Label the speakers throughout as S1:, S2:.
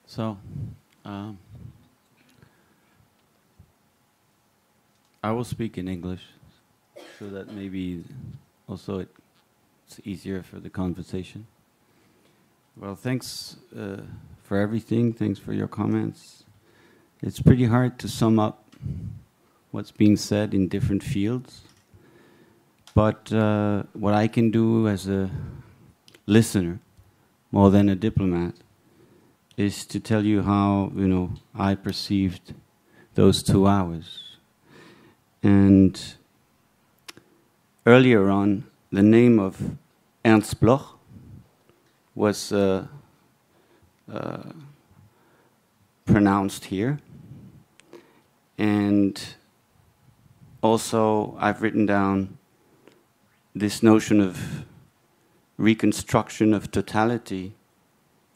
S1: So, um, I will speak in English, so that maybe also it's easier for the conversation. Well, thanks for everything. Thanks for your comments. It's pretty hard to sum up what's being said in different fields. But what I can do as a listener, more than a diplomat, is to tell you how, I perceived those 2 hours. And earlier on, the name of Ernst Bloch was pronounced here. And also, I've written down this notion of reconstruction of totality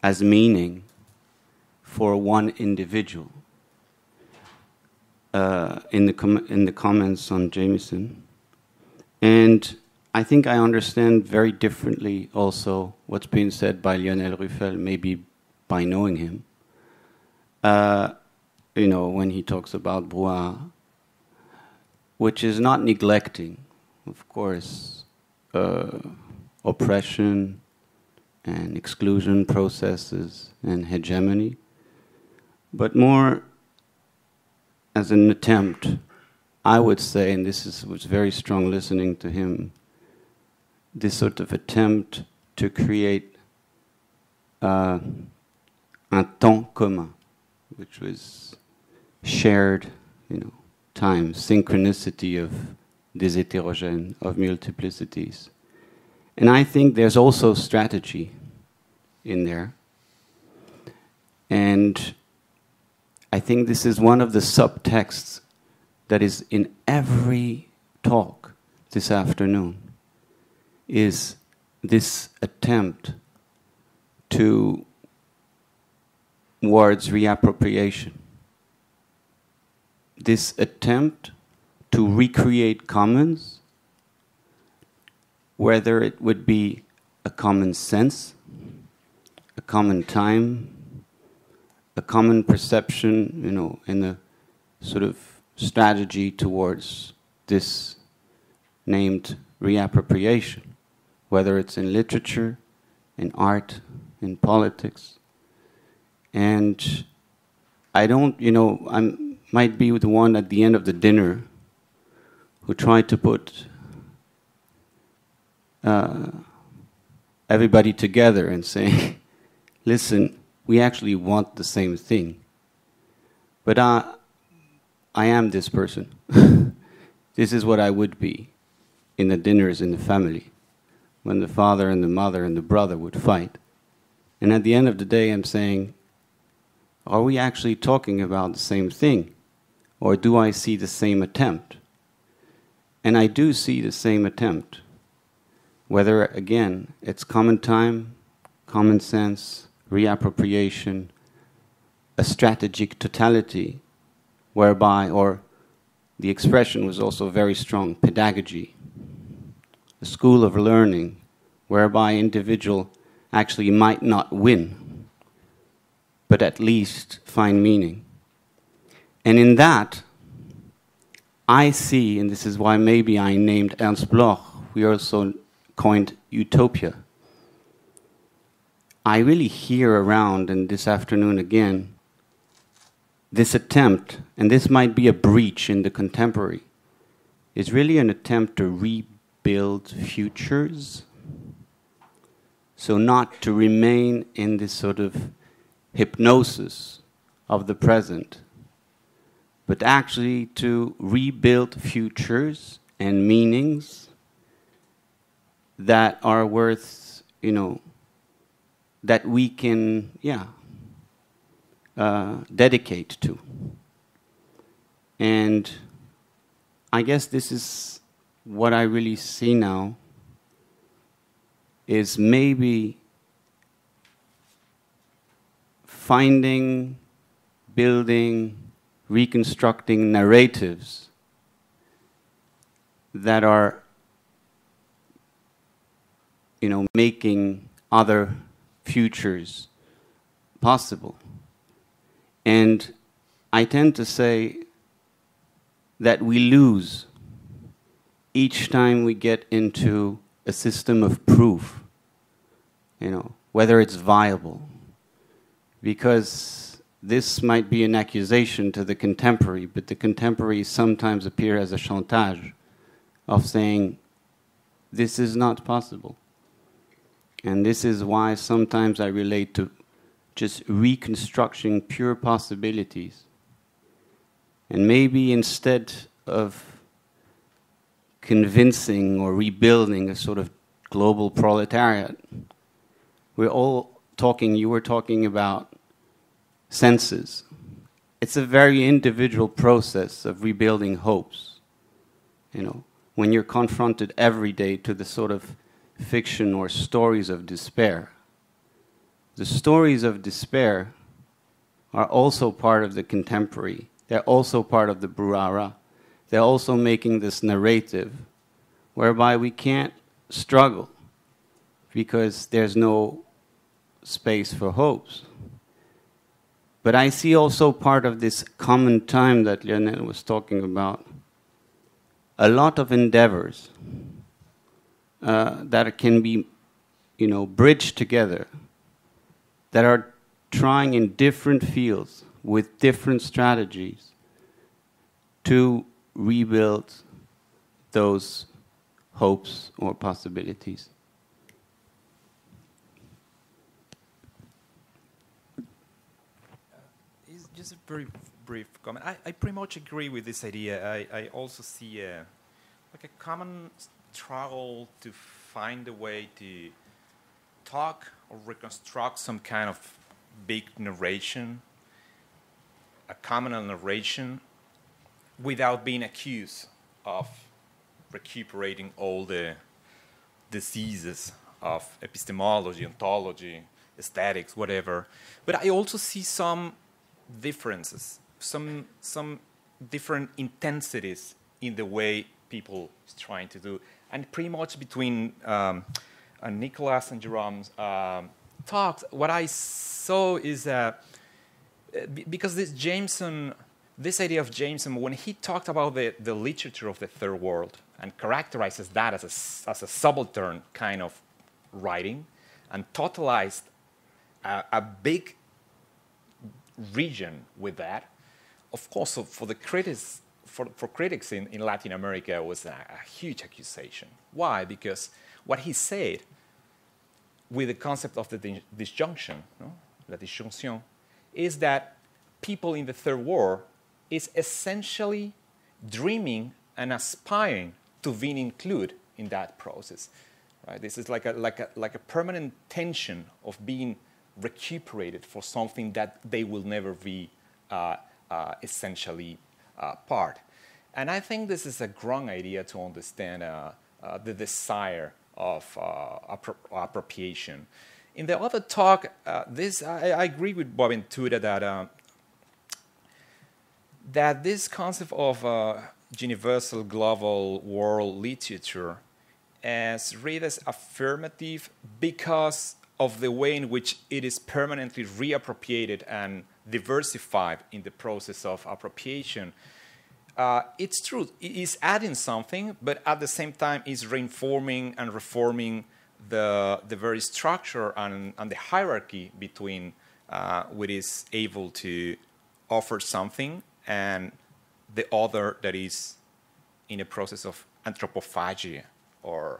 S1: as meaning for one individual. In the comments on Jameson. And I think I understand very differently also what's being said by Lionel Ruffel, maybe by knowing him. When he talks about brouhaha, which is not neglecting, of course, oppression and exclusion processes and hegemony, but more as an attempt, I would say, and was very strong listening to him, this sort of attempt to create un temps commun, which was shared, time, synchronicity of des hétérogènes, of multiplicities. And I think there's also strategy in there. And I think this is one of the subtexts that is in every talk this afternoon, is this attempt towards reappropriation. This attempt to recreate commons, whether it would be a common sense, a common time, a common perception, in the sort of strategy towards this named reappropriation, whether it's in literature, in art, in politics. And I don't, I might be the one at the end of the dinner who tried to put everybody together and say, listen, we actually want the same thing. But I am this person. This is what I would be in the dinners in the family, when the father and the mother and the brother would fight. And at the end of the day, I'm saying, are we actually talking about the same thing? Or do I see the same attempt? And I do see the same attempt. Whether, again, it's common time, common sense, reappropriation, a strategic totality, whereby, or the expression was also very strong, pedagogy, a school of learning, whereby individual actually might not win, but at least find meaning. And in that, I see, and this is why maybe I named Ernst Bloch, we also coined utopia. I really hear around, and this afternoon again, this attempt, and this might be a breach in the contemporary, is really an attempt to rebuild futures. So not to remain in this sort of hypnosis of the present, but actually to rebuild futures and meanings that are worth, that we can, dedicate to. And I guess this is what I really see now, is maybe finding, building, reconstructing narratives that are, making other futures possible, And I tend to say that we lose each time we get into a system of proof, whether it's viable. Because this might be an accusation to the contemporary, but the contemporaries sometimes appear as a chantage of saying, this is not possible. And this is why sometimes I relate to just reconstructing pure possibilities. And maybe instead of convincing or rebuilding a sort of global proletariat, we're all talking, you were talking about senses. It's a very individual process of rebuilding hopes. When you're confronted every day to the sort of fiction or stories of despair. The stories of despair are also part of the contemporary. They're also part of the brouhaha. They're also making this narrative whereby we can't struggle because there's no space for hopes. But I see also part of this common time that Lionel was talking about, a lot of endeavors that can be, bridged together, that are trying in different fields with different strategies to rebuild those hopes or possibilities.
S2: It's just a very brief comment. I pretty much agree with this idea. I also see a common struggle to find a way to talk or reconstruct some kind of big narration, a communal narration, without being accused of recuperating all the diseases of epistemology, ontology, aesthetics, whatever. But I also see some differences, some different intensities in the way people is trying to do. And pretty much between Nicolas and Jerome's talks, what I saw is because this idea of Jameson, when he talked about the literature of the third world and characterizes that as a subaltern kind of writing and totalized a big region with that, of course, so for the critics, for critics in Latin America, it was a huge accusation. Why? Because what he said with the concept of the disjunction, la disjonction, is that people in the third world is essentially dreaming and aspiring to being included in that process. Right? This is like a permanent tension of being recuperated for something that they will never be essentially part. And I think this is a wrong idea to understand the desire of appropriation. In the other talk, I agree with Boaventura that this concept of universal global world literature is read as affirmative because of the way in which it is permanently reappropriated and diversified in the process of appropriation. It's true, it is adding something, but at the same time is reinforming and reforming the very structure and the hierarchy between what is able to offer something and the other that is in a process of anthropophagy or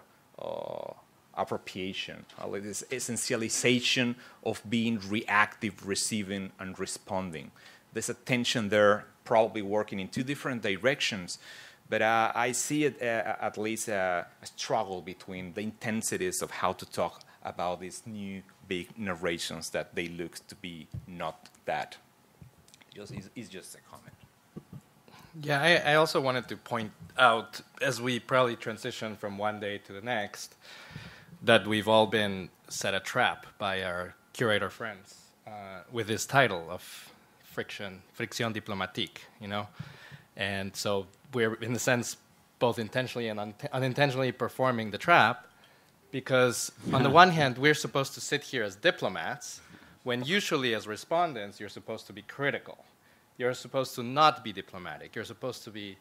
S2: appropriation, this essentialization of being reactive, receiving, and responding. There's a tension there, probably working in two different directions, but I see it at least a struggle between the intensities of how to talk about these new big narrations that they look to be not that. It's just a comment.
S3: Yeah, I also wanted to point out, as we probably transition from one day to the next, that we've all been set a trap by our curator friends with this title of friction diplomatique, And so we're, in a sense, both intentionally and unintentionally performing the trap because, on the one hand, we're supposed to sit here as diplomats, when usually as respondents, you're supposed to be critical. You're supposed to not be diplomatic. You're supposed to be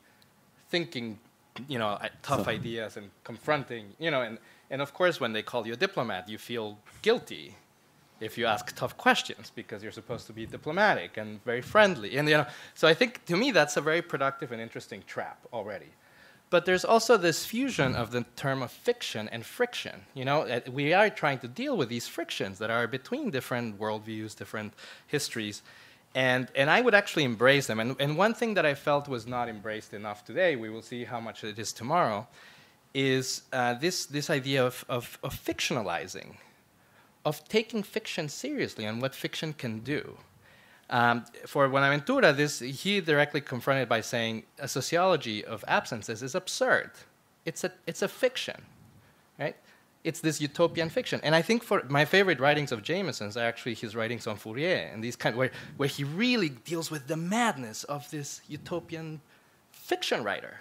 S3: thinking, tough ideas and confronting, and of course, when they call you a diplomat, you feel guilty if you ask tough questions because you're supposed to be diplomatic and very friendly. And, so I think, to me, that's a very productive and interesting trap already. But there's also this fusion of the term of fiction and friction. We are trying to deal with these frictions that are between different worldviews, different histories, and I would actually embrace them. And one thing that I felt was not embraced enough today, we will see how much it is tomorrow, is this idea of fictionalizing, of taking fiction seriously and what fiction can do. For Buenaventura, he directly confronted by saying a sociology of absences is absurd. It's a fiction, right? It's this utopian fiction. And I think for my favorite writings of Jameson's are actually his writings on Fourier and these where he really deals with the madness of this utopian fiction writer,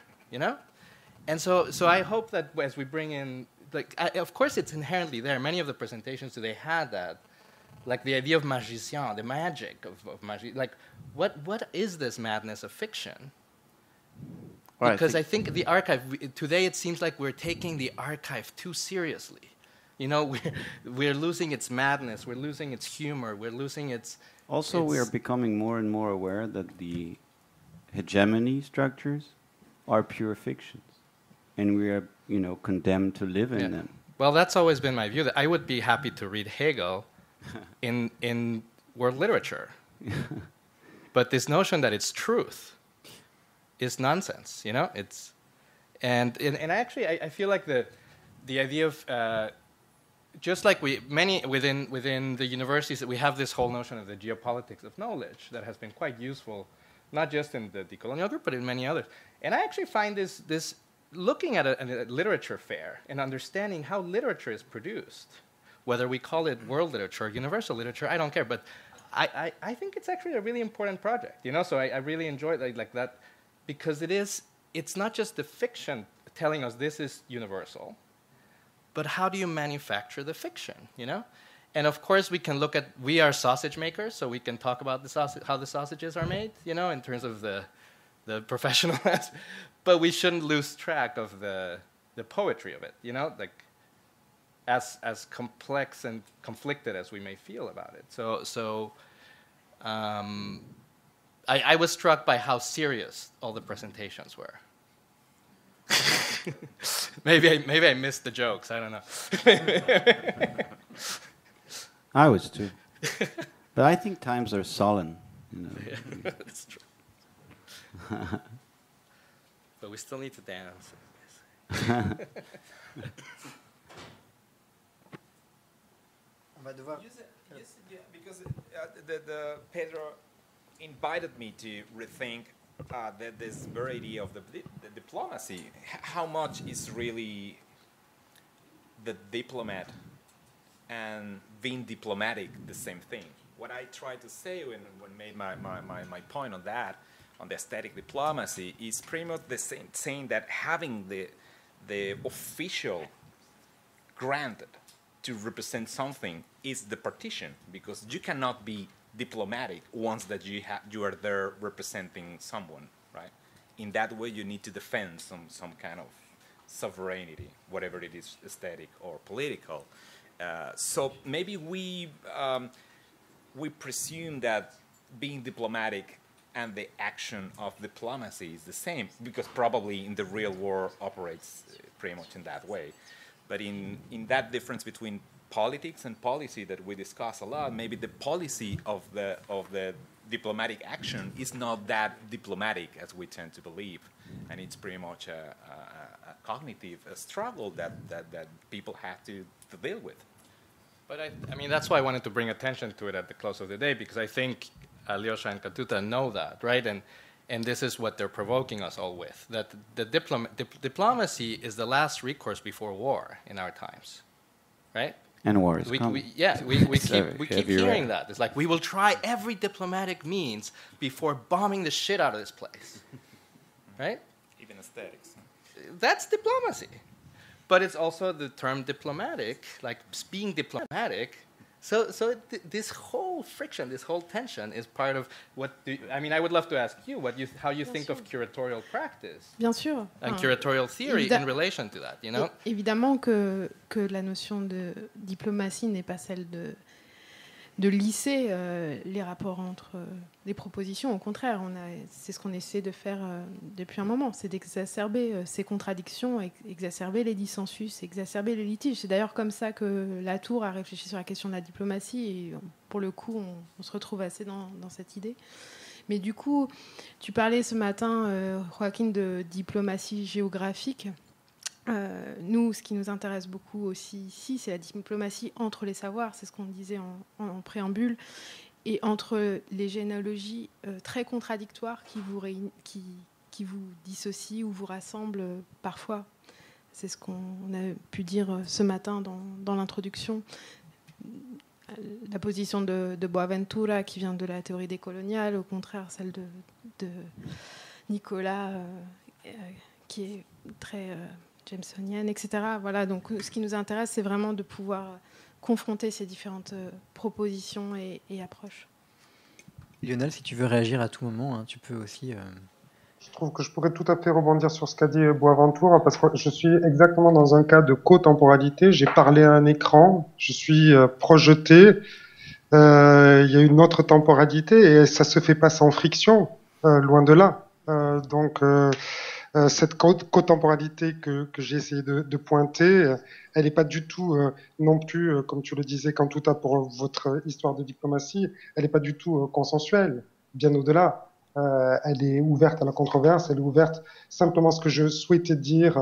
S3: And so I hope that as we bring in, of course it's inherently there. Many of the presentations today had that. Like the idea of magiciens, the magic of magic. Like, what is this madness of fiction? Well, because I think the archive, today it seems like we're taking the archive too seriously. We're losing its madness, we're losing its humor, we're losing its...
S1: Also, we are becoming more and more aware that the hegemony structures are pure fictions. And we are, condemned to live in them.
S3: Well, that's always been my view. That I would be happy to read Hegel in world literature. But this notion that it's truth is nonsense, It's and actually I feel like the idea of just like within the universities that we have this whole notion of the geopolitics of knowledge that has been quite useful, not just in the decolonial group but in many others. And I actually find this looking at a literature fair and understanding how literature is produced, whether we call it world literature or universal literature, I don't care. But I think it's actually a really important project, So I really enjoy it like that because it's not just the fiction telling us this is universal, but how do you manufacture the fiction, And of course we can we are sausage makers, so we can talk about how the sausages are made, in terms of the professional but we shouldn't lose track of the poetry of it, as complex and conflicted as we may feel about it. So I was struck by how serious all the presentations were. maybe I missed the jokes. I don't know.
S1: I was too, but I think times are solemn.
S3: Yeah, that's true. But we still need to dance.
S2: Because Pedro invited me to rethink this very idea of the diplomacy. How much is really the diplomat and being diplomatic the same thing? What I tried to say when made my point on that, on the aesthetic diplomacy, is pretty much the same, saying that having the official granted to represent something is the partition, because you cannot be diplomatic once that you are there representing someone, right? In that way, you need to defend some kind of sovereignty, whatever it is, aesthetic or political. So maybe we presume that being diplomatic and the action of diplomacy is the same, because probably in the real world operates pretty much in that way. But in that difference between politics and policy that we discuss a lot, maybe the policy of the diplomatic action is not that diplomatic as we tend to believe, and it's pretty much a cognitive struggle that people have to deal with.
S3: But I mean, that's why I wanted to bring attention to it at the close of the day, because I think Aliocha and Kantuta know that, right? And this is what they're provoking us all with, that the diplomacy is the last recourse before war in our times, right?
S1: And war is coming.
S3: We keep hearing that. It's like, we will try every diplomatic means before bombing the shit out of this place, right?
S2: Even aesthetics.
S3: That's diplomacy. But it's also the term diplomatic, like being diplomatic So this whole friction, this whole tension is part of what. I would love to ask you how you think of curatorial practice.
S4: Bien sûr.
S3: And curatorial theory in relation to that, you know.
S4: Évidemment que la notion de diplomatie n'est pas celle de lisser les rapports entre les propositions. Au contraire, c'est ce qu'on essaie de faire depuis un moment, c'est d'exacerber ces contradictions, exacerber les dissensus, exacerber les litiges. C'est d'ailleurs comme ça que Latour a réfléchi sur la question de la diplomatie, et pour le coup, on se retrouve assez dans cette idée. Mais du coup, tu parlais ce matin, Joaquin, de diplomatie géographique. Nous, ce qui nous intéresse beaucoup aussi ici, c'est la diplomatie entre les savoirs, c'est ce qu'on disait en préambule, et entre les généalogies très contradictoires qui vous dissocient ou vous rassemblent parfois. C'est ce qu'on a pu dire ce matin dans l'introduction. La position de Boaventura, qui vient de la théorie décoloniale, au contraire, celle de Nicolas, qui est très jamesonienne, etc. Voilà, donc ce qui nous intéresse, c'est vraiment de pouvoir confronter ces différentes propositions et approches.
S5: Lionel, si tu veux réagir à tout moment, hein, tu peux aussi...
S6: Je trouve que je pourrais tout à fait rebondir sur ce qu'a dit Boaventura, parce que je suis exactement dans un cas de cotemporalité. J'ai parlé à un écran, je suis projeté, il y a une autre temporalité, et ça se fait pas sans friction, loin de là. Cette cotemporalité que j'ai essayé de pointer, elle n'est pas du tout non plus, comme tu le disais, Kantuta, pour votre histoire de diplomatie, elle n'est pas du tout consensuelle, bien au-delà. Elle est ouverte à la controverse, elle est ouverte. Simplement, ce que je souhaitais dire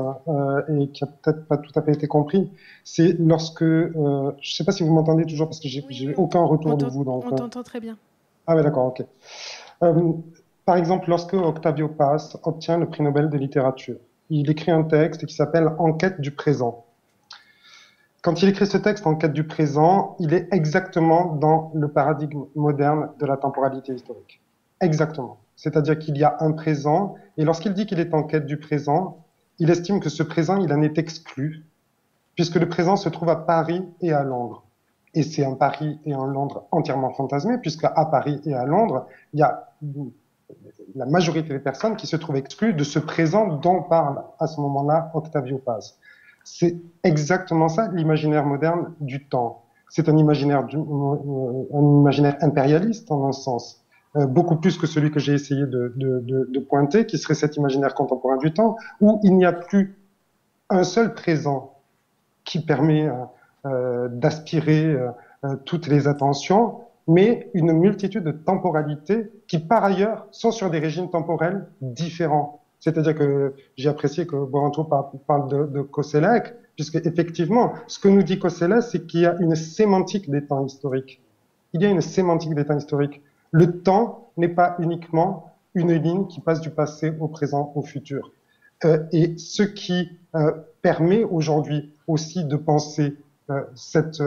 S6: et qui a peut-être pas tout à fait été compris, c'est lorsque, je ne sais pas si vous m'entendez toujours, parce que j'ai aucun retour de vous. Donc,
S4: on t'entend très bien.
S6: Ah oui, d'accord, ok. Par exemple, lorsque Octavio Paz obtient le prix Nobel de littérature, il écrit un texte qui s'appelle « Enquête du présent ». Quand il écrit ce texte, Enquête du présent, il est exactement dans le paradigme moderne de la temporalité historique. Exactement. C'est-à-dire qu'il y a un présent, et lorsqu'il dit qu'il est en quête du présent, il estime que ce présent, il en est exclu, puisque le présent se trouve à Paris et à Londres. Et c'est un Paris et un Londres entièrement fantasmé, puisque à Paris et à Londres, il y a la majorité des personnes qui se trouvent exclues de ce présent dont parle à ce moment-là Octavio Paz. C'est exactement ça, l'imaginaire moderne du temps. C'est un imaginaire impérialiste, en un sens, beaucoup plus que celui que j'ai essayé de pointer, qui serait cet imaginaire contemporain du temps, où il n'y a plus un seul présent qui permet d'aspirer toutes les attentions, mais une multitude de temporalités qui, par ailleurs, sont sur des régimes temporels différents. C'est-à-dire que j'ai apprécié que Boaventura parle de Koselleck, puisque effectivement, ce que nous dit Koselleck, c'est qu'il y a une sémantique des temps historiques. Il y a une sémantique des temps historiques. Le temps n'est pas uniquement une ligne qui passe du passé au présent, au futur. Et ce qui permet aujourd'hui aussi de penser cette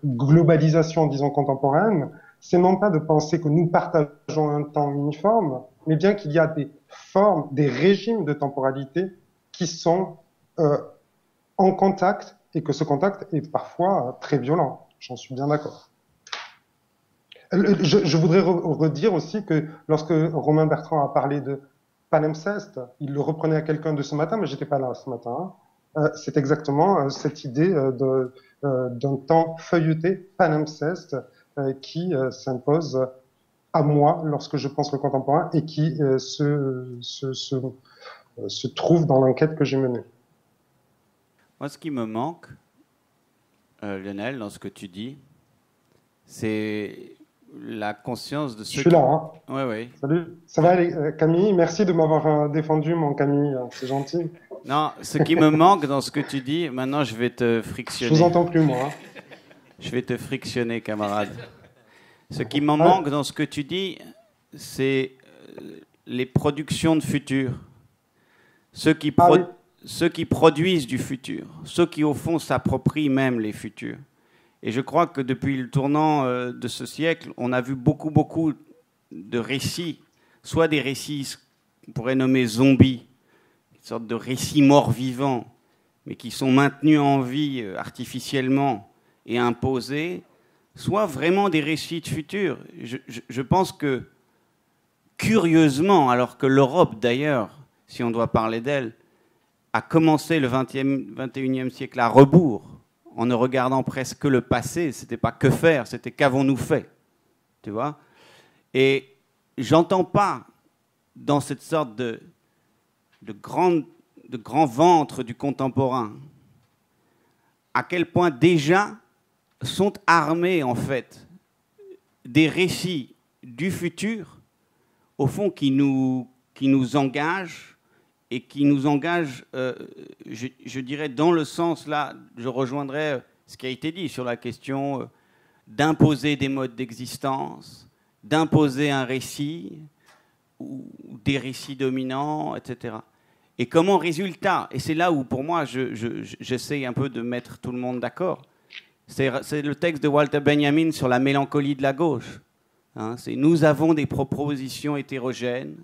S6: globalisation, disons, contemporaine, c'est non pas de penser que nous partageons un temps uniforme, mais bien qu'il y a des formes, des régimes de temporalité qui sont en contact, et que ce contact est parfois très violent. J'en suis bien d'accord. Je voudrais redire aussi que lorsque Romain Bertrand a parlé de palimpseste, il le reprenait à quelqu'un de ce matin, mais j'étais pas là ce matin. C'est exactement cette idée d'un temps feuilleté, palimpseste, qui s'impose à moi lorsque je pense le contemporain et qui se trouve dans l'enquête que j'ai menée.
S1: Moi, ce qui me manque, Lionel, dans ce que tu dis, c'est la conscience de ce...
S6: Je suis là, hein.
S1: Oui, oui.
S6: Salut. Ça va, Camille? Merci de m'avoir défendu, mon Camille. C'est gentil.
S1: Non, ce qui me manque dans ce que tu dis, maintenant je vais te frictionner.
S6: Je vous entends plus, moi.
S1: Je vais te frictionner, camarade. Ce qui me manque dans ce que tu dis, c'est les productions de futur. Ceux qui produisent du futur. Ceux qui, au fond, s'approprient même les futurs. Et je crois que depuis le tournant de ce siècle, on a vu beaucoup de récits, soit des récits qu'on pourrait nommer zombies, une sorte de récits morts-vivants, mais qui sont maintenus en vie artificiellement et imposés, soient vraiment des récits de futur. Je pense que, curieusement, alors que l'Europe, d'ailleurs, si on doit parler d'elle, a commencé le 21e siècle à rebours, en ne regardant presque que le passé, c'était pas que faire, c'était qu'avons-nous fait, tu vois. Et j'entends pas, dans cette sorte de grand ventre du contemporain, à quel point déjà sont armés, en fait, des récits du futur, au fond, qui nous engagent, et qui nous engagent, je dirais, dans le sens, là, je rejoindrais ce qui a été dit sur la question d'imposer des modes d'existence, d'imposer un récit, ou des récits dominants, etc. Et comment résultat, et c'est là où, pour moi, j'essaie un peu de mettre tout le monde d'accord, c'est le texte de Walter Benjamin sur la mélancolie de la gauche. Hein, c'est « Nous avons des propositions hétérogènes,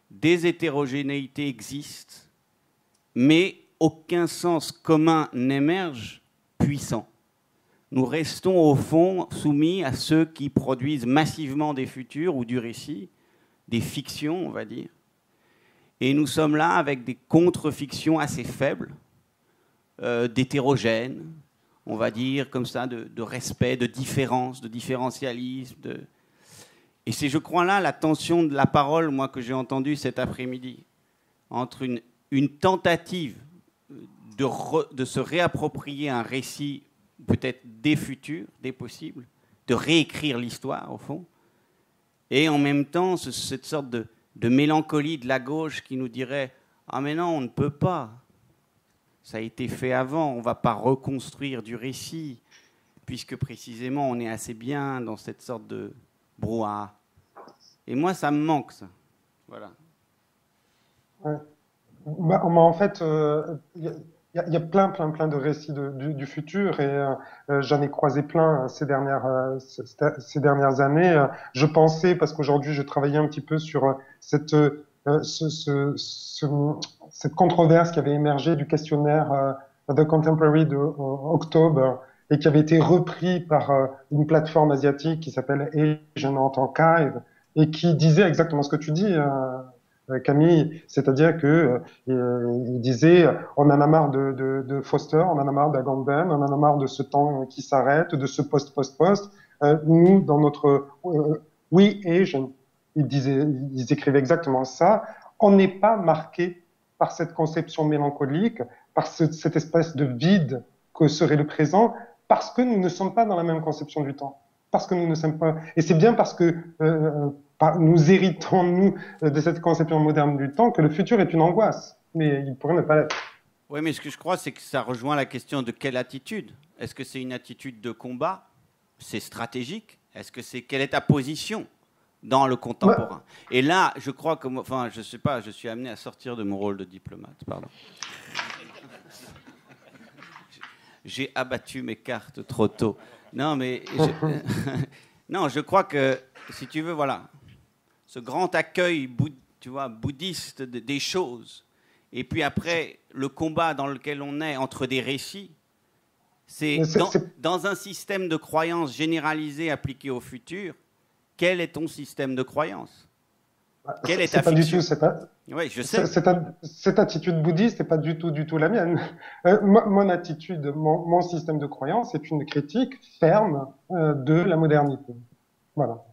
S1: des hétérogénéités existent, mais aucun sens commun n'émerge puissant. Nous restons au fond soumis à ceux qui produisent massivement des futurs ou du récit, des fictions, on va dire. Et nous sommes là avec des contre-fictions assez faibles, d'hétérogènes, on va dire, comme ça, de respect, de différence, de différentialisme. Et c'est, je crois, là la tension de la parole, moi, que j'ai entendue cet après-midi, entre une tentative de se réapproprier un récit, peut-être des futurs, des possibles, de réécrire l'histoire, au fond, et en même temps, cette sorte de mélancolie de la gauche qui nous dirait « Ah mais non, on ne peut pas. Ça a été fait avant, on ne va pas reconstruire du récit, puisque précisément on est assez bien dans cette sorte de brouhaha. » Et moi, ça me manque, ça. Voilà.
S6: Ouais. Bah, en fait, il y a plein de récits du futur et j'en ai croisé plein ces dernières années. Je pensais, parce qu'aujourd'hui je travaillais un petit peu sur cette controverse qui avait émergé du questionnaire The Contemporary de octobre et qui avait été repris par une plateforme asiatique qui s'appelle Asian Archive et qui disait exactement ce que tu dis. Camille, c'est-à-dire que il disait on en a marre de Foster, on en a marre d'Agamben, on en a marre de ce temps qui s'arrête, de ce post. Nous, dans notre We Asian, ils écrivaient exactement ça. On n'est pas marqué par cette conception mélancolique, par cette espèce de vide que serait le présent, parce que nous ne sommes pas dans la même conception du temps. Parce que nous ne sommes pas. Et c'est bien parce que nous héritons, nous, de cette conception moderne du temps, que le futur est une angoisse. Mais il pourrait ne pas l'être.
S1: Oui, mais ce que je crois, c'est que ça rejoint la question de quelle attitude. Est-ce que c'est une attitude de combat? C'est stratégique? Quelle est ta position dans le contemporain? Et là, je crois que, enfin, je sais pas, je suis amené à sortir de mon rôle de diplomate, pardon. J'ai abattu mes cartes trop tôt. Non, mais non, je crois que, si tu veux, voilà, ce grand accueil, tu vois, bouddhiste des choses, et puis après le combat dans lequel on est entre des récits, c'est dans un système de croyance généralisé appliqué au futur. Quel est ton système de croyance? Quelle est ta fiction? Oui, je sais.
S6: Cette attitude bouddhiste n'est pas du tout la mienne. Mon attitude, mon système de croyance est une critique ferme de la modernité. Voilà.